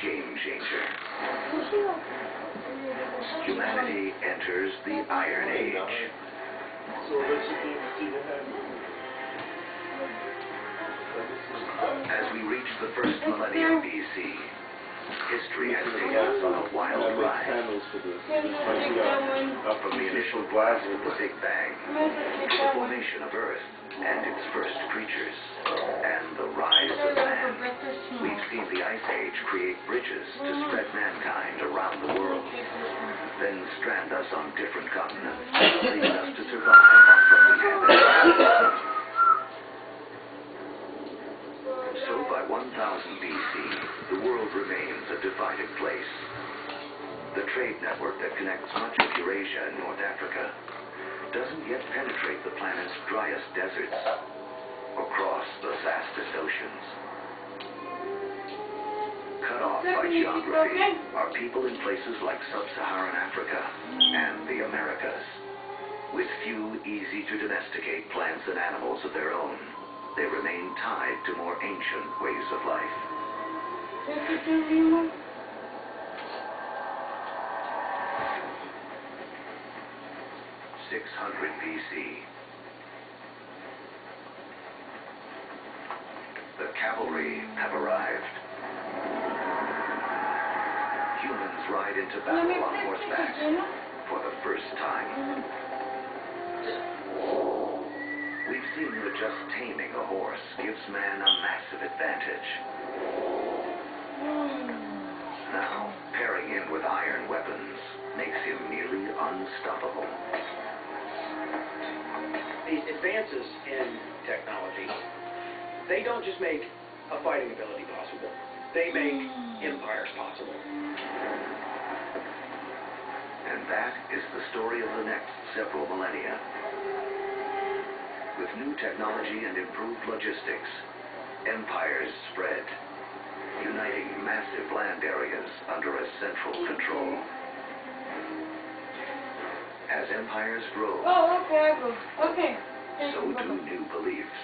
game changer. Humanity enters the Iron Age. As we reach the first millennium BC, history has taken us on a wild ride. From the initial blast of the Big Bang, the formation of Earth and its first creatures, and the rise of man, we've seen the Ice Age create bridges to spread mankind around the world, then strand us on different continents, leaving us to survive on what we have. So by 1000 BC, the world remains a divided place. The trade network that connects much of Eurasia and North Africa doesn't yet penetrate the planet's driest deserts or cross the vastest oceans. Cut off by geography are people in places like sub-Saharan Africa and the Americas. With few easy-to-domesticate plants and animals of their own, they remain tied to more ancient ways of life. 600 BC. The cavalry have arrived. Humans ride into battle on horseback for the first time. We've seen that just taming a horse gives man a massive advantage. Now, pairing him with iron weapons makes him nearly unstoppable. These advances in technology, they don't just make a fighting ability possible. They make empires possible. And that is the story of the next several millennia. With new technology and improved logistics, empires spread, uniting massive land areas under a central control. As empires grow, so do new beliefs.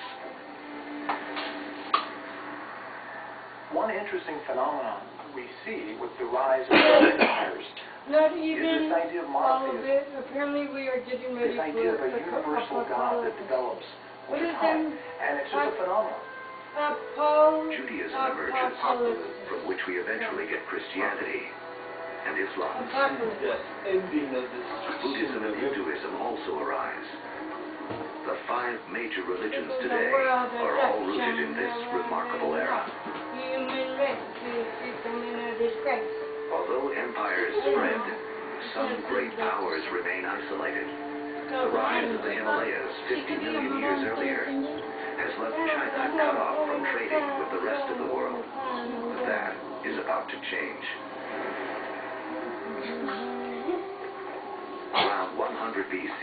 One interesting phenomenon we see with the rise of empires Not is even this idea of all of monotheism. it. Apparently we are getting ready This idea of for a universal God that develops What over is time. that? And it's just a phenomenon. Judaism emerges, from which we eventually get Christianity and Islam. Buddhism and Hinduism also arise. The 5 major religions today are all rooted in this remarkable era. Human rights is becoming a disgrace. Although empires spread, some great powers remain isolated. The rise of the Himalayas 50 million years earlier has left China cut off from trading with the rest of the world. That is about to change. Around 100 BC,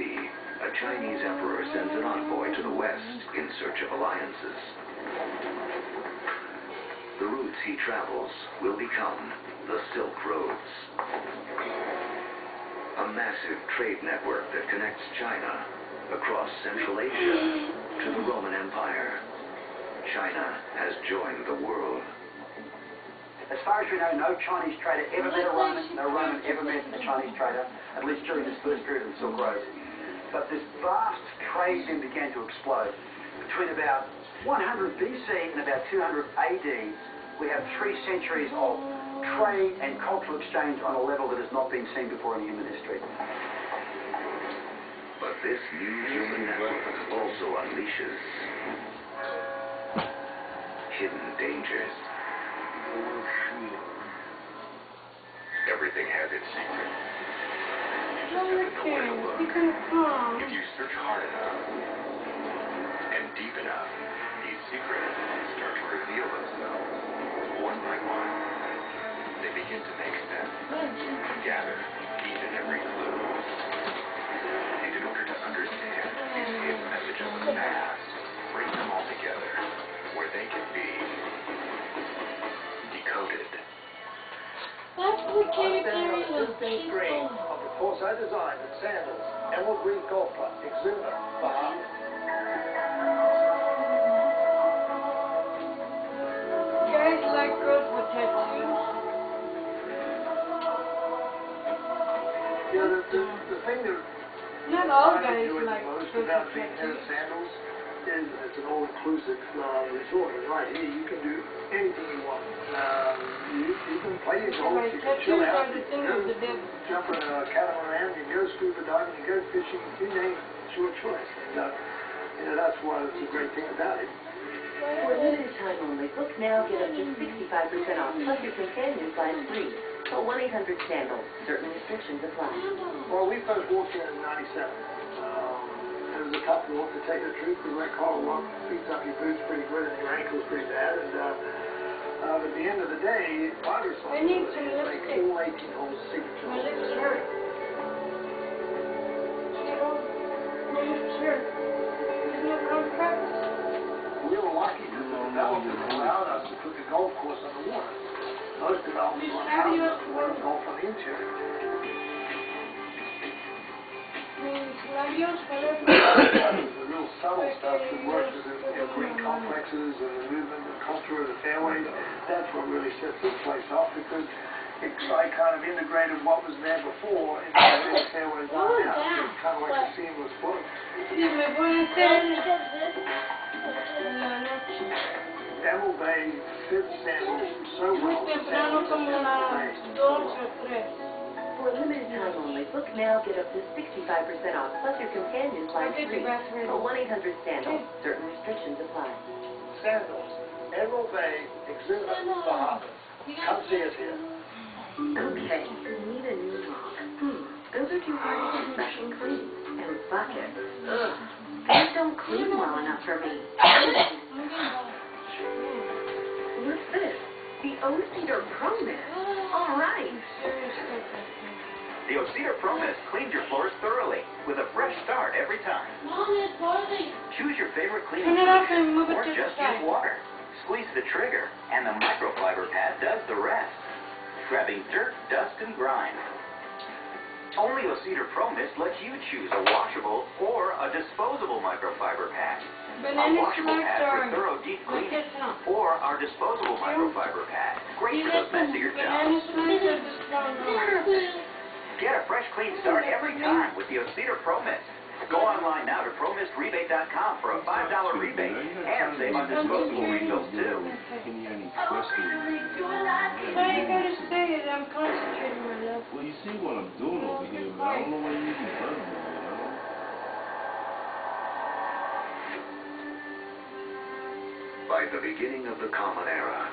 a Chinese emperor sends an envoy to the west in search of alliances. The routes he travels will become the Silk Roads. A massive trade network that connects China across Central Asia to the Roman Empire. China has joined the world. As far as we know, no Chinese trader ever met a Roman, no Roman ever met a Chinese trader, at least during this first period of the Silk Road. But this vast trade then began to explode. Between about 100 BC and about 200 AD, we have 3 centuries of trade and cultural exchange on a level that has not been seen before in human history. But this new human network also unleashes hidden dangers. Everything has its secret. You just have to know where to look. If you search hard enough and deep enough, these secrets start to reveal themselves one by one. They begin to make sense. Gather each and every clue. And in order to understand these hidden messages of the past, bring them all together where they can be decoded. Thin screen of the Corso design and sandals, emerald green golfer, Exuma, Bahama. Guys like girls with tattoos? But the thing that Not all I guys enjoy the like most perfect about being here tattoos. at Sandals is it's an all-inclusive resort. And right here, you can do anything you want. You can play your golf, Like you can chill tattoos out, are the you thing can of go the devil. jump in a catamaran, you can go scuba diving, you can go fishing, you name it. It's your choice. And, that's what is the great thing about it. For limited time only, book now, get up to 65% off, plus your companion size free. Call 1-800-SANDALS. Certain restrictions apply. Well, we first walked here in '97. There was a couple, to tell you the truth, the wet collar walk beats up your boots pretty good and your ankles pretty bad. And but at the end of the day, my responsibility is to make all 18 holes signature. My lips hurt. My lips hurt. Isn't it on purpose? We were lucky because the development allowed us to put the golf course on the water. Most developments run houses on the water and golf on the interior. The real subtle stuff that works is in green complexes and the movement and contour of the fairways. That's what really sets this place off because I kind of integrated what was there before into the way the fairways are now. It's kind of like a seamless flow. Emerald Bay fits Sandals so well. Sandals fits Emerald Bay so well. For limited time only, book now, get up to 65% off, plus your companion size free. Call 1-800-SANDALS. Certain restrictions apply. Sandals, Emerald Bay, Exhibit, Bahamas. Come see us here. Okay, need a new look. Those are too hard to get fresh and clean. And buckets. Ugh. These don't clean well enough for me. What's this? The O-Cedar Pro Mist. All right. The O-Cedar Pro Mist cleans your floors thoroughly with a fresh start every time. Choose your favorite cleaning Turn it off and solution move it or to the just side. use water. Squeeze the trigger and the microfiber pad does the rest, grabbing dirt, dust, and grime. Only O-Cedar Pro Mist lets you choose a washable or a disposable microfiber pad. A washable pad for thorough deep cleaning or our disposable microfiber pad. Great for those messier jobs. Get a fresh, clean start every time with the O-Cedar Pro Mist. Go online now to ProMistRebate.com for a $5 rebate and save on disposable refills too. Why you gotta say it? I'm concentrating, my love. Well, you see what I'm doing over here, but I don't know why you even heard me, By the beginning of the Common Era,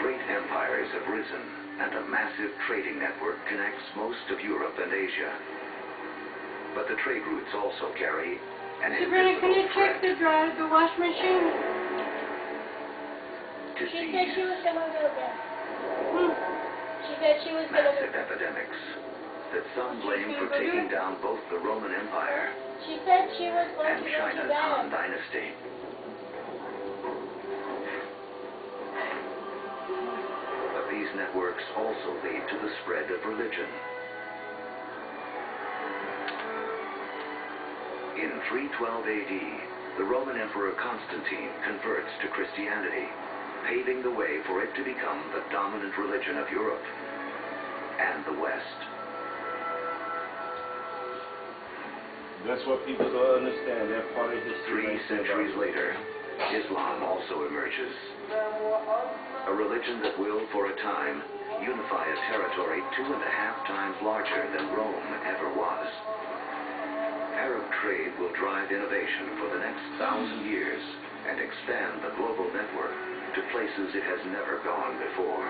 great empires have risen and a massive trading network connects most of Europe and Asia. But the trade routes also carry an Sabrina, can you invisible check threat. the wash machine? She said she was gonna go there. Hmm. She said she was gonna Massive epidemics that some blame for taking down both the Roman Empire She said she was and going to go to China's Han bed. Dynasty. But these networks also lead to the spread of religion. In 312 AD, the Roman Emperor Constantine converts to Christianity, paving the way for it to become the dominant religion of Europe and the West. That's what people don't understand. They're part of history. 3 centuries later, Islam also emerges. A religion that will, for a time, unify a territory 2.5 times larger than Rome ever was. Arab trade will drive innovation for the next 1,000 years and expand the global network to places it has never gone before.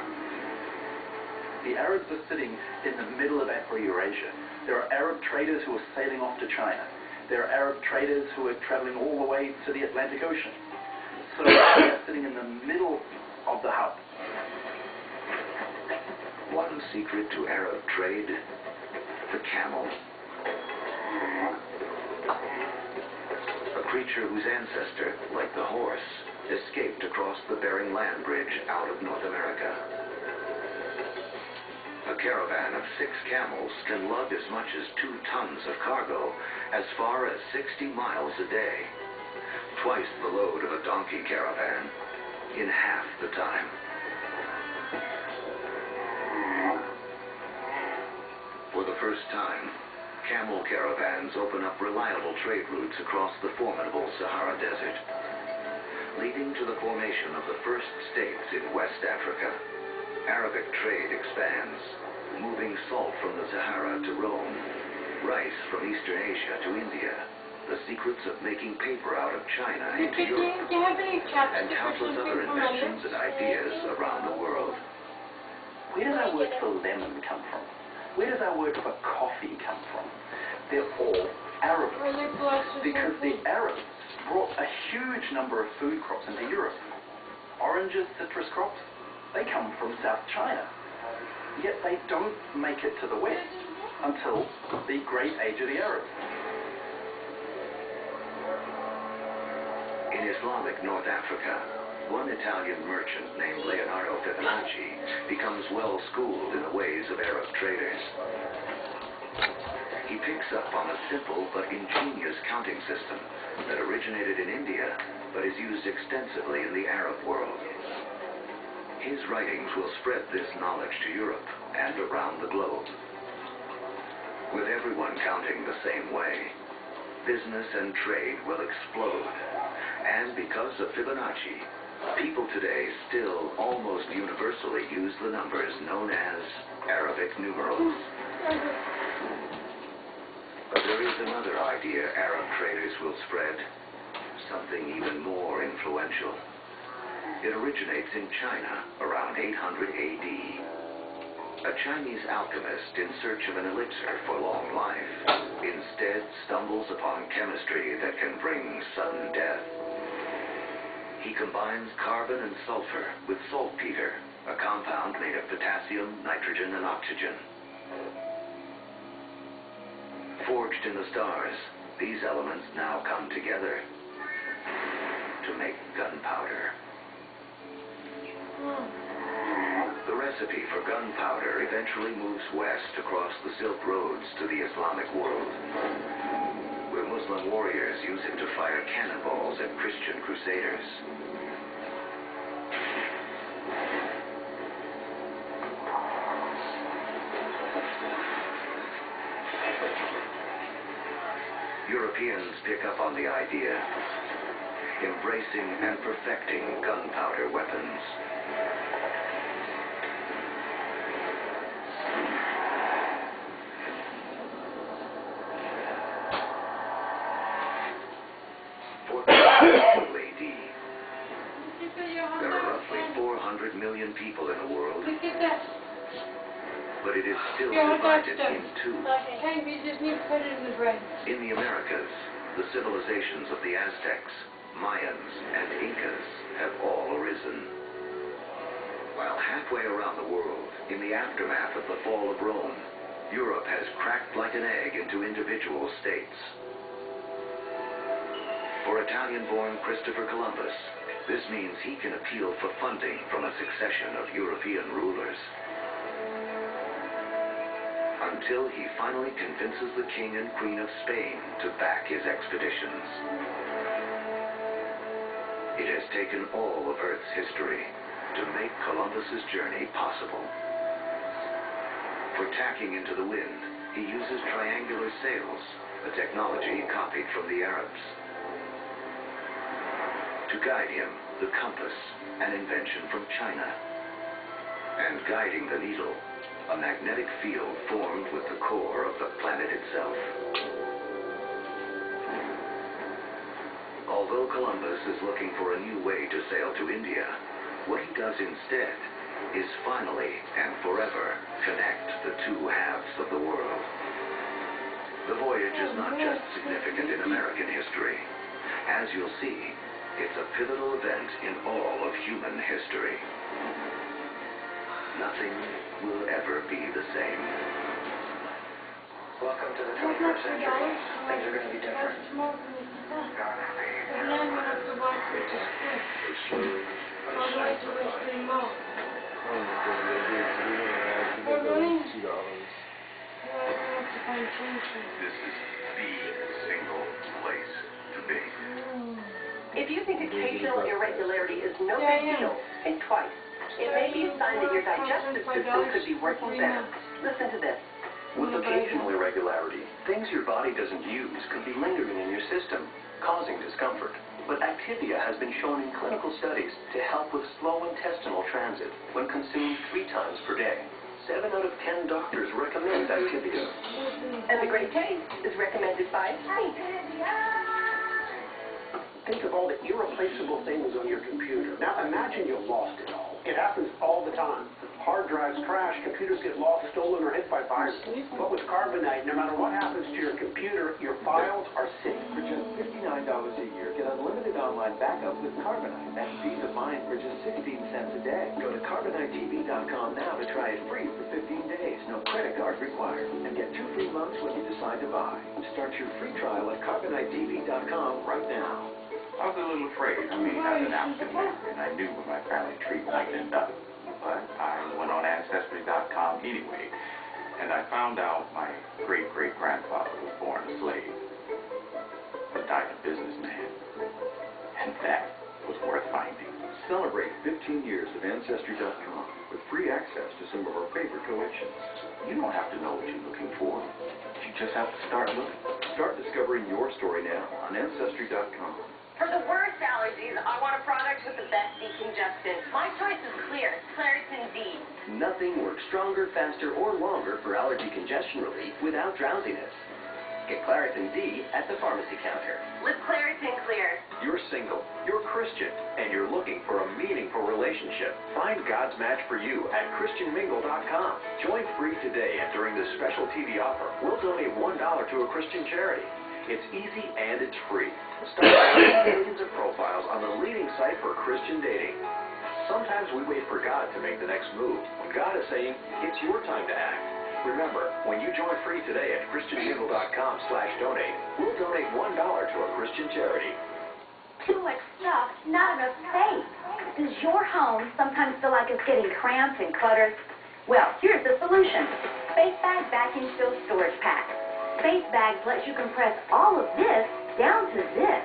The Arabs are sitting in the middle of Afro-Eurasia. There are Arab traders who are sailing off to China. There are Arab traders who are traveling all the way to the Atlantic Ocean. So they are sitting in the middle of the hub. One secret to Arab trade, the camel. A creature whose ancestor, like the horse, escaped across the Bering Land Bridge out of North America. A caravan of 6 camels can lug as much as 2 tons of cargo as far as 60 miles a day. Twice the load of a donkey caravan in half the time. For the first time, Camel caravans open up reliable trade routes across the formidable Sahara Desert, leading to the formation of the first states in West Africa. Arabic trade expands, moving salt from the Sahara to Rome, rice from Eastern Asia to India, the secrets of making paper out of China into Europe, Do you have any and chapstick or countless something other for my inventions lips? and ideas around the world. Where does our word for lemon come from? Where does our word for coffee come from? They're all Arabic. Or lip gloss or Because the something? Arabs brought a huge number of food crops into Europe. Oranges, citrus crops, they come from South China. Yet they don't make it to the West until the Great Age of the Arabs. In Islamic North Africa, one Italian merchant named Leonardo Fibonacci becomes well schooled in the ways of Arab traders. He picks up on a simple but ingenious counting system that originated in India but is used extensively in the Arab world. His writings will spread this knowledge to Europe and around the globe. With everyone counting the same way, business and trade will explode. And because of Fibonacci, people today still almost universally use the numbers known as Arabic numerals. But there is another idea Arab traders will spread, something even more influential. It originates in China around 800 AD. A Chinese alchemist in search of an elixir for long life instead stumbles upon chemistry that can bring sudden death. He combines carbon and sulfur with saltpeter, a compound made of potassium, nitrogen, and oxygen. Forged in the stars, these elements now come together to make gunpowder. The recipe for gunpowder eventually moves west across the Silk Roads to the Islamic world, where Muslim warriors use it to fire cannonballs at Christian crusaders. Europeans pick up on the idea, embracing and perfecting gunpowder weapons. There are roughly 400 million people in the world, Look at that. but it is still Yeah, I got divided stuff. in two. Okay. You just need to put it in the bread. In the Americas, the civilizations of the Aztecs, Mayans, and Incas have all arisen. While halfway around the world, in the aftermath of the fall of Rome, Europe has cracked like an egg into individual states. For Italian-born Christopher Columbus, this means he can appeal for funding from a succession of European rulers. Until he finally convinces the King and Queen of Spain to back his expeditions. It has taken all of Earth's history to make Columbus's journey possible. For tacking into the wind, he uses triangular sails, a technology copied from the Arabs. To guide him, the compass, an invention from China. And guiding the needle, a magnetic field formed with the core of the planet itself. Although Columbus is looking for a new way to sail to India, what he does instead is finally and forever connect the two halves of the world. The voyage is not just significant in American history. As you'll see, it's a pivotal event in all of human history. Nothing will ever be the same. Welcome to the 21st century. Things are going to be different. And then we have to watch it to split. All the way to Western Mall. We're running. $2. Well, we have to find change for it. This is the single place to be. If you think occasional irregularity is no Yeah, big yeah. deal, think twice. It may be a sign that your digestive system could be working better. Listen to this. With occasional irregularity, things your body doesn't use could be lingering in your system, causing discomfort. But Activia has been shown in clinical studies to help with slow intestinal transit when consumed 3 times per day. 7 out of 10 doctors recommend Activia. And the great taste is recommended by me. Think of all the irreplaceable things on your computer. Now imagine you lost it all. It happens all the time. Hard drives crash, computers get lost, stolen, or hit by viruses. But with Carbonite, no matter what happens to your computer, your files are safe. For just $59 a year, get unlimited online backup with Carbonite. That's peace of mind for just 16 cents a day. Go to CarboniteTV.com now to try it free for 15 days. No credit card required. And get 2 free months when you decide to buy. Start your free trial at CarboniteTV.com right now. I was a little afraid. I mean, as an African American, I knew what my family tree might end up. But I went on Ancestry.com anyway, and I found out my great-great-grandfather was born a slave, but died a businessman. And that was worth finding. Celebrate 15 years of Ancestry.com with free access to some of our favorite collections. You don't have to know what you're looking for. You just have to start looking. Start discovering your story now on Ancestry.com. For the worst allergies, I want a product with the best decongestant. My choice is clear. Claritin D. Nothing works stronger, faster, or longer for allergy congestion relief without drowsiness. Get Claritin D at the pharmacy counter. Live Claritin Clear. You're single, you're Christian, and you're looking for a meaningful relationship. Find God's match for you at ChristianMingle.com. Join free today, and during this special TV offer, we'll donate $1 to a Christian charity. It's easy and it's free. Start millions of profiles on the leading site for Christian dating. Sometimes we wait for God to make the next move, when God is saying, it's your time to act. Remember, when you join free today at ChristianMingle.com/donate, we'll donate $1 to a Christian charity. Too much stuff, not enough space. Does your home sometimes feel like it's getting cramped and cluttered? Well, here's the solution. Space Bag Vacuum Seal Storage Pack. Space Bags lets you compress all of this down to this.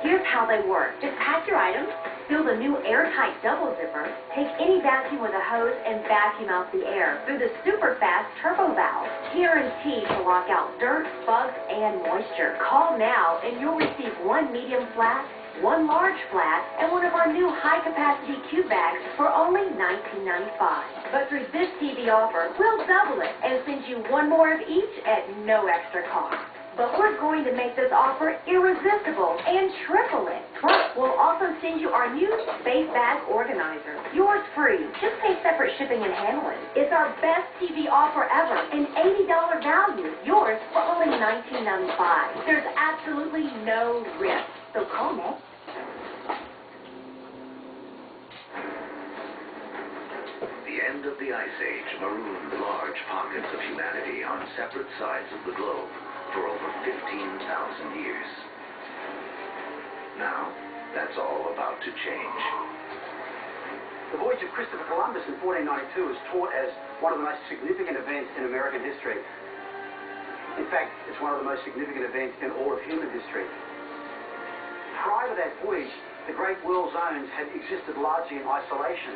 Here's how they work. Just pack your items, fill the new airtight double zipper, take any vacuum with a hose and vacuum out the air through the super fast turbo valve. Guaranteed to lock out dirt, bugs, and moisture. Call now and you'll receive 1 medium flat, 1 large flat, and one of our new high-capacity cube bags for only $19.95. But through this TV offer, we'll double it and send you 1 more of each at no extra cost. But we're going to make this offer irresistible and triple it. Plus, we'll also send you our new Space Bag Organizer. Yours free. Just pay separate shipping and handling. It's our best TV offer ever. An $80 value. Yours for only $19.95. There's absolutely no risk. So call now. The end of the Ice Age marooned large pockets of humanity on separate sides of the globe for over 15,000 years. Now, that's all about to change. The voyage of Christopher Columbus in 1492 is taught as one of the most significant events in American history. In fact, it's one of the most significant events in all of human history. Prior to that voyage, the Great World Zones had existed largely in isolation.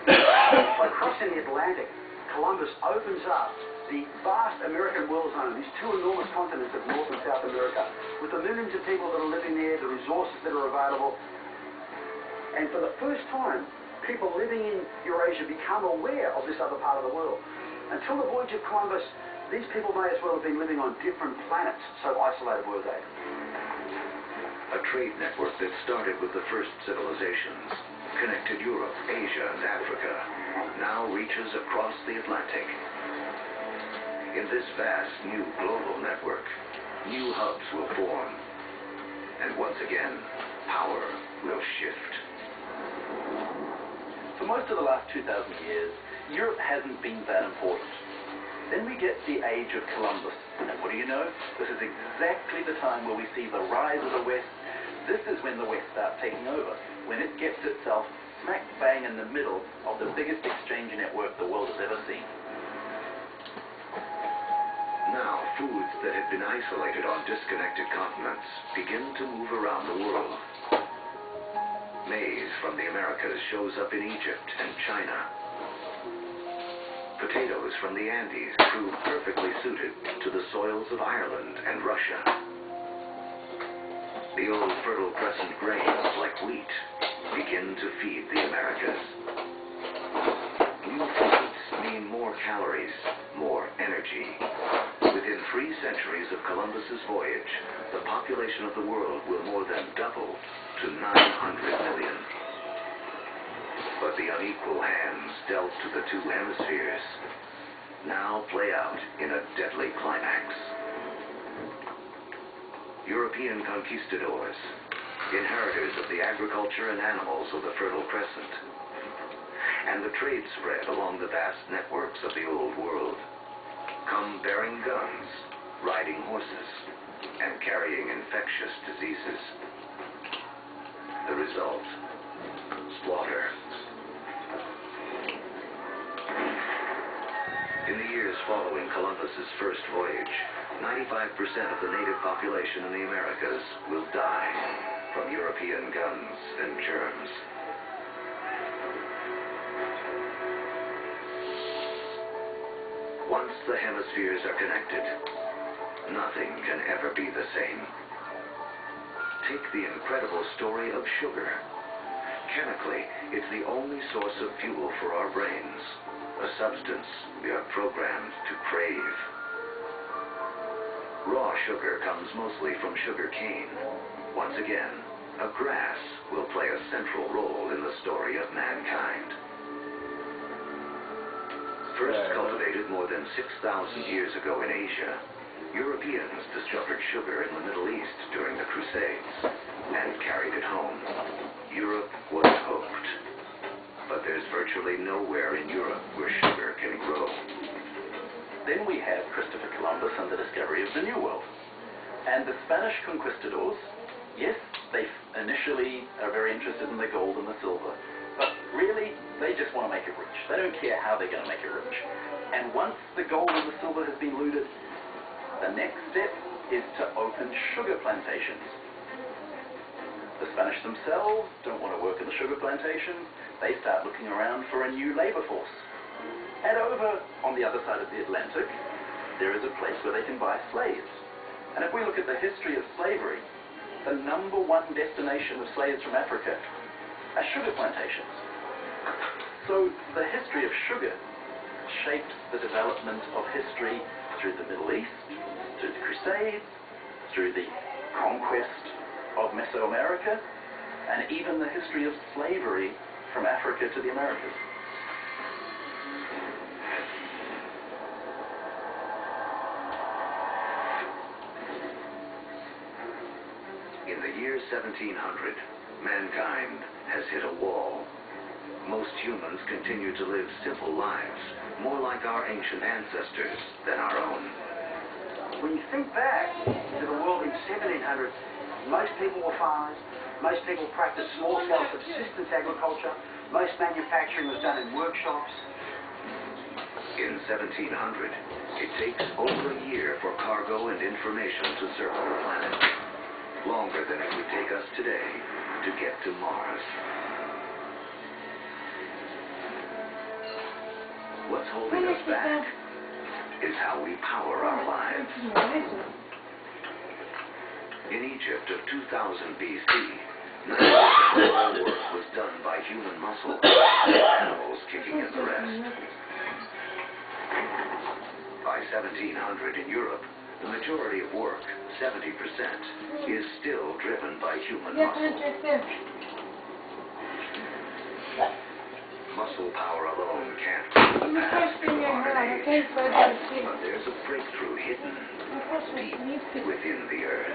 By crossing the Atlantic, Columbus opens up the vast American world zone, these 2 enormous continents of North and South America, with the millions of people that are living there, the resources that are available. And for the first time, people living in Eurasia become aware of this other part of the world. Until the voyage of Columbus, these people may as well have been living on different planets, so isolated were they. A trade network that started with the first civilizations, connected Europe, Asia, and Africa, now reaches across the Atlantic. In this vast new global network, new hubs will form. And once again, power will shift. For most of the last 2,000 years, Europe hasn't been that important. Then we get the age of Columbus. And what do you know? This is exactly the time where we see the rise of the West. This is when the West starts taking over, when it gets itself smack bang in the middle of the biggest exchange network the world has ever seen. Now, foods that had been isolated on disconnected continents begin to move around the world. Maize from the Americas shows up in Egypt and China. Potatoes from the Andes prove perfectly suited to the soils of Ireland and Russia. The old Fertile Crescent grains, like wheat, begin to feed the Americas. New foods mean more calories, more energy. Within 3 centuries of Columbus's voyage, the population of the world will more than double to 900 million. But the unequal hands dealt to the 2 hemispheres now play out in a deadly climax. European conquistadors, inheritors of the agriculture and animals of the Fertile Crescent, and the trade spread along the vast networks of the Old World, come bearing guns, riding horses, and carrying infectious diseases. The result, slaughter. In the years following Columbus's first voyage, 95% of the native population in the Americas will die from European guns and germs. Once the hemispheres are connected, nothing can ever be the same. Take the incredible story of sugar. Chemically, it's the only source of fuel for our brains, a substance we are programmed to crave. Raw sugar comes mostly from sugar cane. Once again, a grass will play a central role in the story of mankind. First cultivated more than 6,000 years ago in Asia, Europeans discovered sugar in the Middle East during the Crusades and carried it home. Europe was hooked. But there's virtually nowhere in Europe where sugar can grow. Then we have Christopher Columbus and the discovery of the New World. And the Spanish conquistadors, yes, they initially are very interested in the gold and the silver, but really, they just want to make it rich. They don't care how they're going to make it rich. And once the gold and the silver has been looted, the next step is to open sugar plantations. The Spanish themselves don't want to work in the sugar plantations. They start looking around for a new labor force. And over on the other side of the Atlantic, there is a place where they can buy slaves. And if we look at the history of slavery, the #1 destination of slaves from Africa are sugar plantations. So the history of sugar shaped the development of history through the Middle East, through the Crusades, through the conquest of Mesoamerica, and even the history of slavery from Africa to the Americas. In the year 1700, mankind has hit a wall. Most humans continue to live simple lives, more like our ancient ancestors than our own. When you think back to the world in 1700, most people were farmers, most people practiced small-scale subsistence agriculture, most manufacturing was done in workshops. In 1700, it takes over a year for cargo and information to circle the planet. Longer than it would take us today to get to Mars. What's holding us back is how we power our lives. In Egypt of 2000 BC, 90% of all work was done by human muscle, animals kicking in the rest. By 1700 in Europe, the majority of work, 70%, is still driven by human muscle. Muscle power alone can't grow past the modern age. But there's a breakthrough hidden deep within the earth.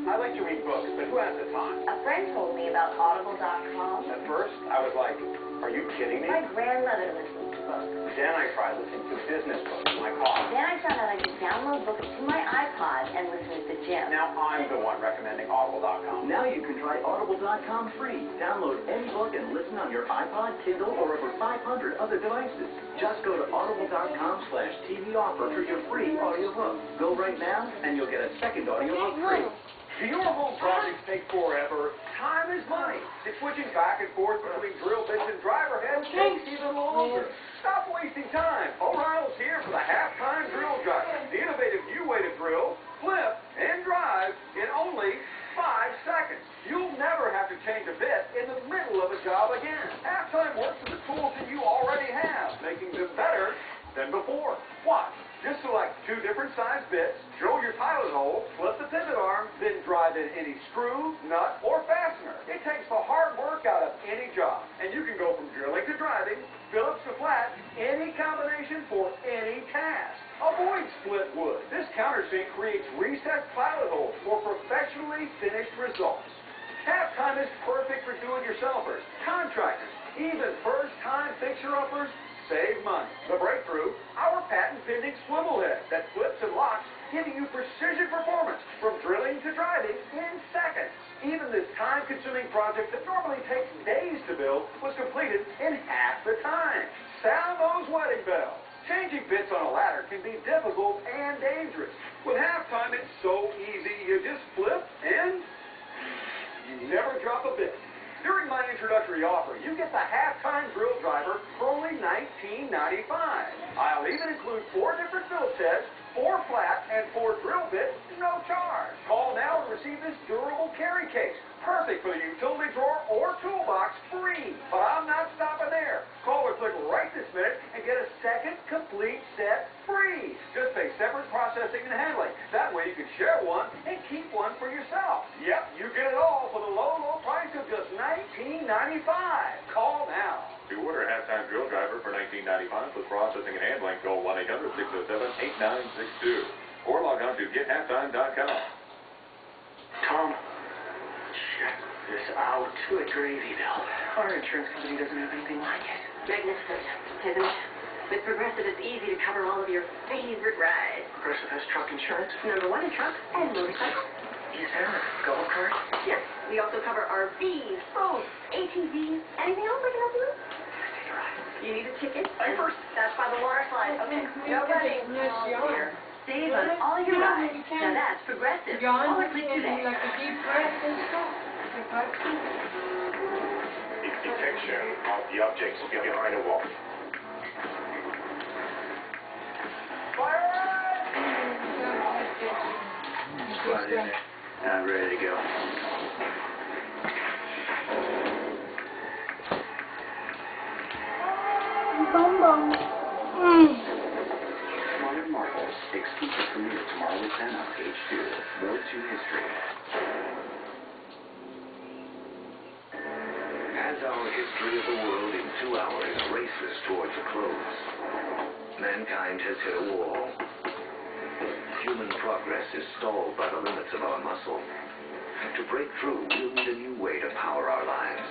I like to read books, but who has the time? A friend told me about Audible.com. At first, I was like, are you kidding me? My grandmother listens to books. Then I tried listening to business books in my car. Then I found out I could download books to my iPod and listen at the gym. Now I'm the one recommending Audible.com. Now you can try Audible.com free. Download any book and listen on your iPod, Kindle, or over 500 other devices. Just go to audible.com/TV offer for your free audiobook. Go right now, and you'll get a second audiobook free. Do your home projects take forever? Time is money. It's switching back and forth between drill bits and driver heads takes longer. Stop wasting time. O'Reilly's here for the halftime drill driver. The innovative new way to drill, flip, and drive in only 5 seconds. You'll never have to change a bit in the middle of a job again. Halftime works with the tools that you already have, making them better than before. Watch. Just select 2 different size bits, drill your pilot hole, flip the pivot arm, then drive in any screw, nut, or fastener. It takes the hard work out of any job. And you can go from drilling to driving, Phillips to flat, any combination for any task. Avoid split wood. This countersink creates recessed pilot holes for professionally finished results. Halftime is perfect for do-it-yourselfers, contractors, even first-time fixer-uppers. Save money. The breakthrough, our patent-pending swivel head that flips and locks, giving you precision performance from drilling to driving in seconds. Even this time-consuming project that normally takes days to build was completed in half the time. Sound those wedding bells. Changing bits on a ladder can be difficult and dangerous. With Halftime, it's so easy. You just flip and you never drop a bit. During my introductory offer, you get the halftime drill driver for only $19.95. I'll even include 4 different Phillips heads, 4 flat, and 4 drill bits, no charge. Call now and receive this durable carry case. Perfect for the utility drawer or toolbox, free. But I'm not stopping there. Call or click right this minute and get a second complete set free. Just pay separate processing and handling. That way you can share one and keep one for yourself. Yep, you get it all for the low, low price of just $19.95. Call now. To order a halftime drill driver for $19.95 with processing and handling, call 1-800-607-8962 or log on to gethalftime.com. Tom, check this out. Good gravy, Bill. Our insurance company doesn't have anything like it. Magnificent, isn't it? With Progressive, it's easy to cover all of your favorite rides. Progressive has truck insurance. #1 in trucks and motorcycles. Is there a golf cart? Yes, we also cover RVs, boats, ATVs. Anything else I can help you with? Take a ride. You need a ticket? First. That's by the water slide. Okay, nobody. Oh, dear. Save on all your rides. Now that's Progressive. Call or click today. Like a deep breath and stuff. It's detection of the objects behind the wall. Slide in there. I'm ready to go. Bum. Modern Marvels, exclusive premiere tomorrow at 10 on page 2. More to history. As our history of the world in 2 hours races towards a close, mankind has hit a wall. Human progress is stalled by the limits of our muscle. To break through, we'll need a new way to power our lives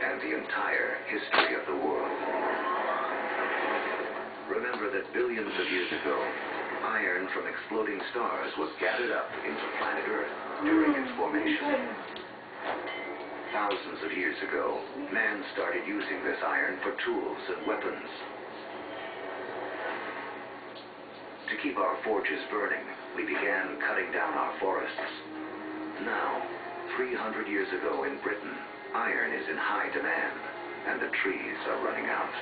and the entire history of the world. Remember that billions of years ago, iron from exploding stars was gathered up into planet Earth during its formation. Thousands of years ago, man started using this iron for tools and weapons. To keep our forges burning, we began cutting down our forests. Now, 300 years ago in Britain, iron is in high demand, and the trees are running out.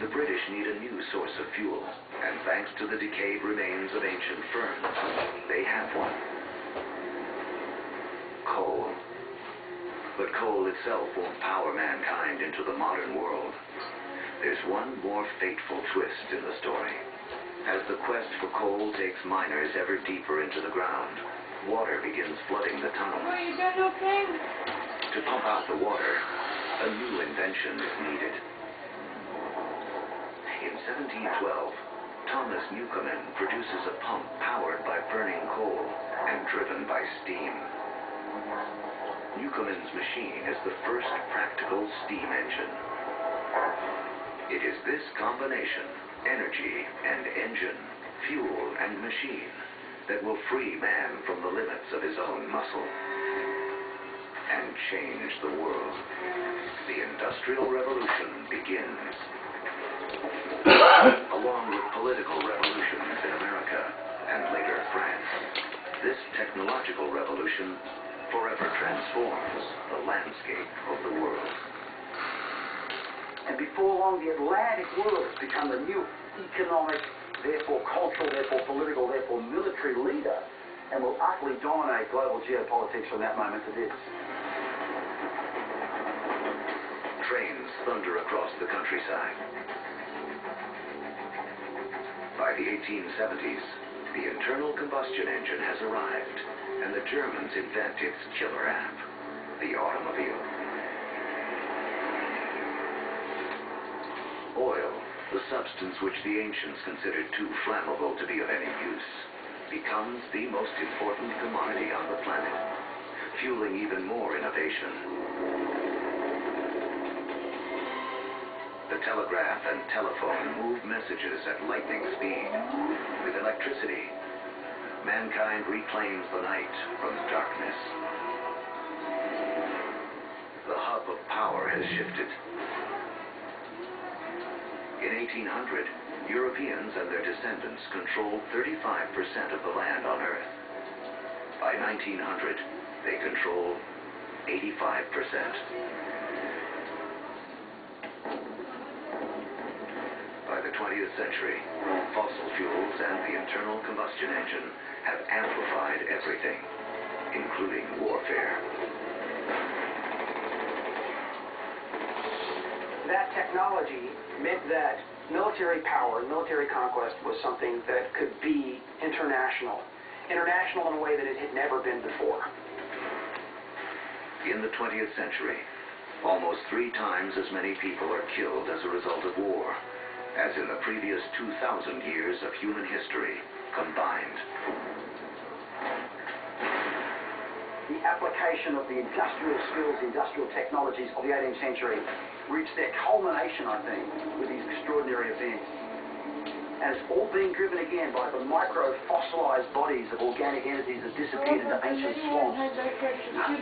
The British need a new source of fuel, and thanks to the decayed remains of ancient ferns, they have one. Coal. But coal itself won't power mankind into the modern world. There's one more fateful twist in the story. As the quest for coal takes miners ever deeper into the ground, water begins flooding the tunnels. Are you doing okay? To pump out the water, a new invention is needed. In 1712, Thomas Newcomen produces a pump powered by burning coal and driven by steam. Newcomen's machine is the first practical steam engine. It is this combination, energy and engine, fuel and machine, that will free man from the limits of his own muscle and change the world. The Industrial Revolution begins. Along with political revolutions in America and later France, this technological revolution forever transforms the landscape of the world. before long, the Atlantic world has become the new economic, therefore cultural, therefore political, therefore military leader, and will utterly dominate global geopolitics from that moment to this. Trains thunder across the countryside. By the 1870s, the internal combustion engine has arrived, and the Germans invent its killer app, the automobile. Oil, the substance which the ancients considered too flammable to be of any use, becomes the most important commodity on the planet, fueling even more innovation. The telegraph and telephone move messages at lightning speed. With electricity, mankind reclaims the night from darkness. The hub of power has shifted. In 1800, Europeans and their descendants controlled 35% of the land on Earth. By 1900, they control 85%. By the 20th century, fossil fuels and the internal combustion engine have amplified everything, including warfare. That technology meant that military power, military conquest was something that could be international. International in a way that it had never been before. In the 20th century, almost 3 times as many people are killed as a result of war as in the previous 2,000 years of human history combined. The application of the industrial skills, the industrial technologies of the 18th century reached their culmination, I think, with these extraordinary events. And it's all being driven again by the micro-fossilized bodies of organic entities that disappeared into ancient swamps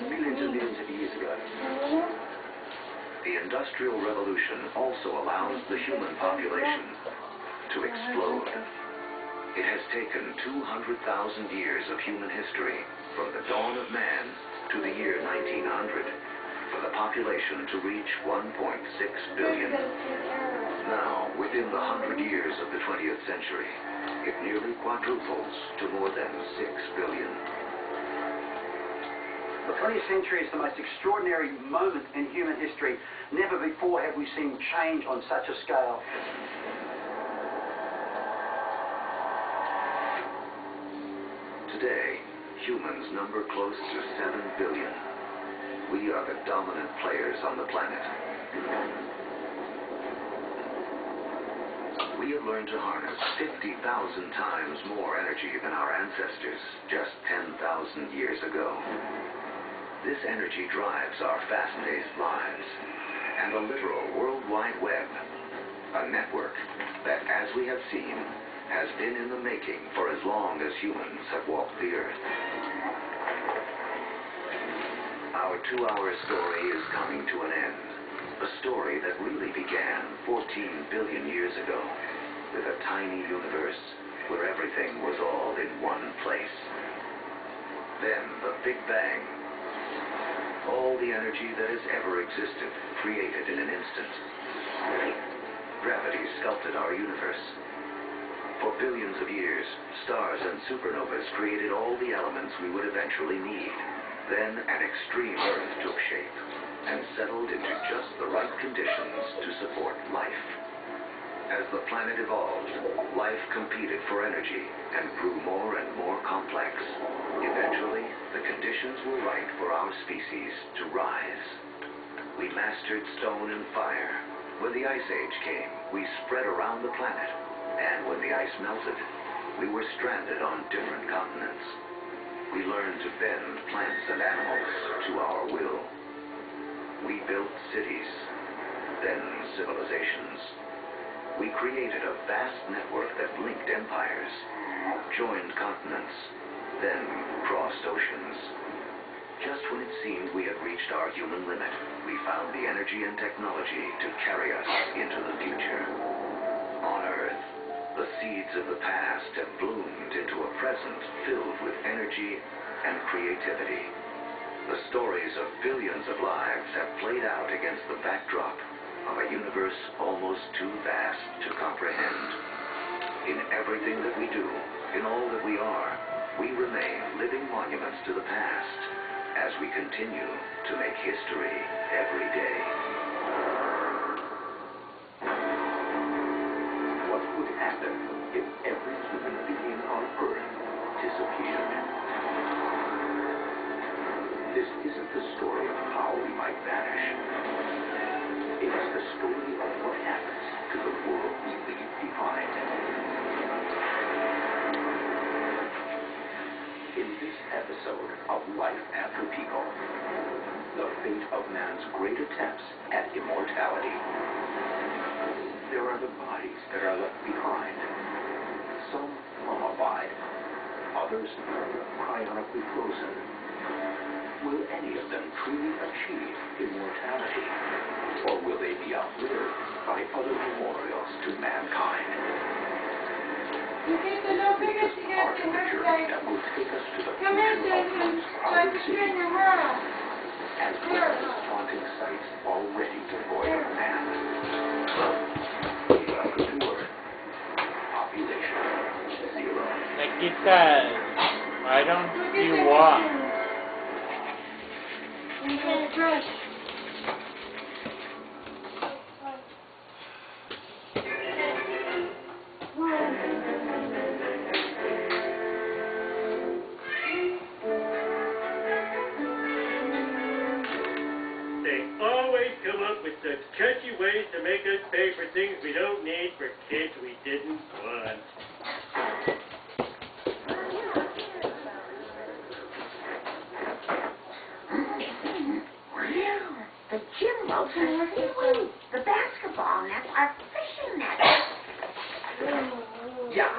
millions and millions of years ago. The Industrial Revolution also allows the human population to explode. It has taken 200,000 years of human history, from the dawn of man to the year 1900, for the population to reach 1.6 billion. Now, within the 100 years of the 20th century, it nearly quadruples to more than 6 billion. The 20th century is the most extraordinary moment in human history. Never before have we seen change on such a scale. Today, humans number close to 7 billion. We are the dominant players on the planet. We have learned to harness 50,000 times more energy than our ancestors just 10,000 years ago. This energy drives our fast-paced lives and a literal World Wide Web, a network that, as we have seen, has been in the making for as long as humans have walked the Earth. Our 2-hour story is coming to an end, a story that really began 14 billion years ago with a tiny universe where everything was all in one place. Then the Big Bang. All the energy that has ever existed, created in an instant. Gravity sculpted our universe. For billions of years, stars and supernovas created all the elements we would eventually need. Then an extreme Earth took shape and settled into just the right conditions to support life. As the planet evolved, life competed for energy and grew more and more complex. Eventually, the conditions were right for our species to rise. We mastered stone and fire. When the Ice Age came, we spread around the planet. And when the ice melted, we were stranded on different continents. We learned to bend plants and animals to our will. We built cities, then civilizations. We created a vast network that linked empires, joined continents, then crossed oceans. Just when it seemed we had reached our human limit, we found the energy and technology to carry us into the future. On Earth, the seeds of the past have bloomed into a present filled with energy and creativity. The stories of billions of lives have played out against the backdrop of a universe almost too vast to comprehend. In everything that we do, in all that we are, we remain living monuments to the past as we continue to make history every day. What would happen if every human being on Earth disappeared? This isn't the story of how we might vanish. It is the story of what happens to the world we leave behind. In this episode of Life After People, the fate of man's great attempts at immortality. There are the bodies that are left behind. Some mummified, others cryonically frozen. Will any of them truly achieve immortality? Or will they be outlived by other memorials to mankind? This is part of the journey that will take us to the future of once crowded cities and wondrous haunting sites already devoid of man. Welcome to Earth. Population 0. Like it says, why don't you walk? They always come up with such catchy ways to make us pay for things we don't need for kids we didn't want. The gym ropes are seaweed. The basketball nets are fishing nets. Yeah,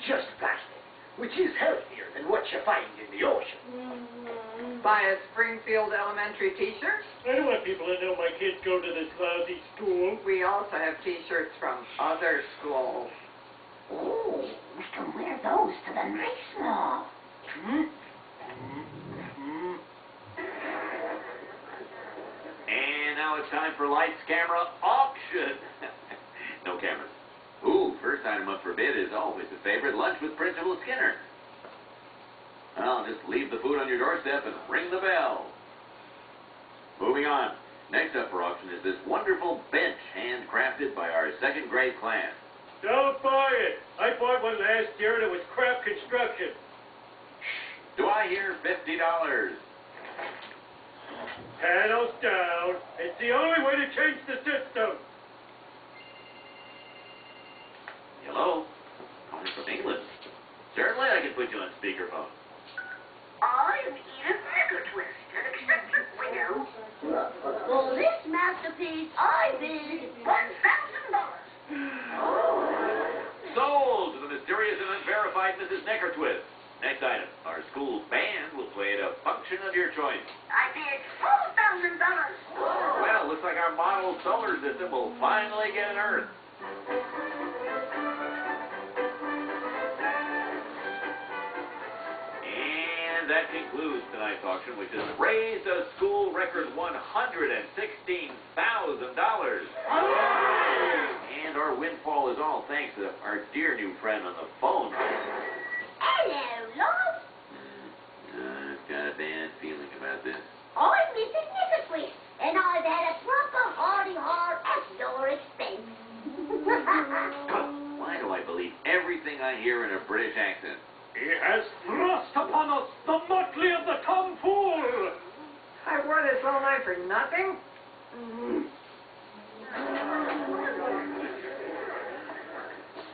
just plastic, which is healthier than what you find in the ocean. Buy a Springfield Elementary t-shirt? I don't want people to know my kids go to this lousy school. We also have t-shirts from other schools. Oh, we can wear those to the nice mall. And now it's time for Lights, Camera, Auction. No cameras. Ooh, first item up for bid is always a favorite, lunch with Principal Skinner. Well, just leave the food on your doorstep and ring the bell. Moving on. Next up for auction is this wonderful bench handcrafted by our second grade class. Don't buy it. I bought one last year and it was crap construction. Do I hear $50? Panels down. It's the only way to change the system. Hello? Calling from England. Certainly I can put you on speakerphone. I am Edith Nickertwist, an eccentric widow. For this masterpiece, I bid $1,000. Sold to the mysterious and unverified Mrs. Nickertwist. Next item. Our school band will play at a function of your choice. I bid $4,000. Well, looks like our model solar system will finally get an Earth. And that concludes tonight's auction, which has raised a school record $116,000. And our windfall is all thanks to our dear new friend on the phone. Hello, love. I've got a bad feeling about this. I'm Mrs. Nickertwist, and I've had a proper hearty heart at your expense. Why do I believe everything I hear in a British accent? He has thrust upon us the motley of the tomfool. I wore this all night for nothing?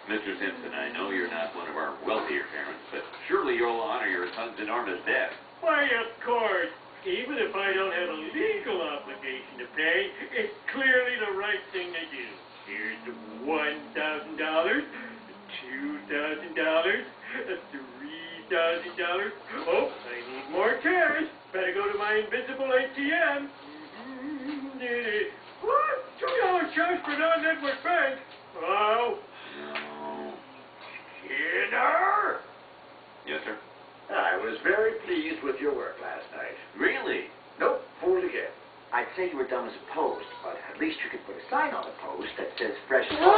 Mr. Simpson, I know you're not one of our wealthier parents, but surely you'll honor your son's enormous debt. Why, of course. Even if I don't have a legal obligation to pay, it's clearly the right thing to do. Here's $1,000, $2,000, $3,000. Oh, I need more cash. Better go to my invisible ATM. What? $2 charge for non-network bank? Oh. Skinner? Yes, sir? I was very pleased with your work last night. Really? Nope, fooled again. I'd say you were dumb as a post, but at least least you could put a sign on the post that says fresh No,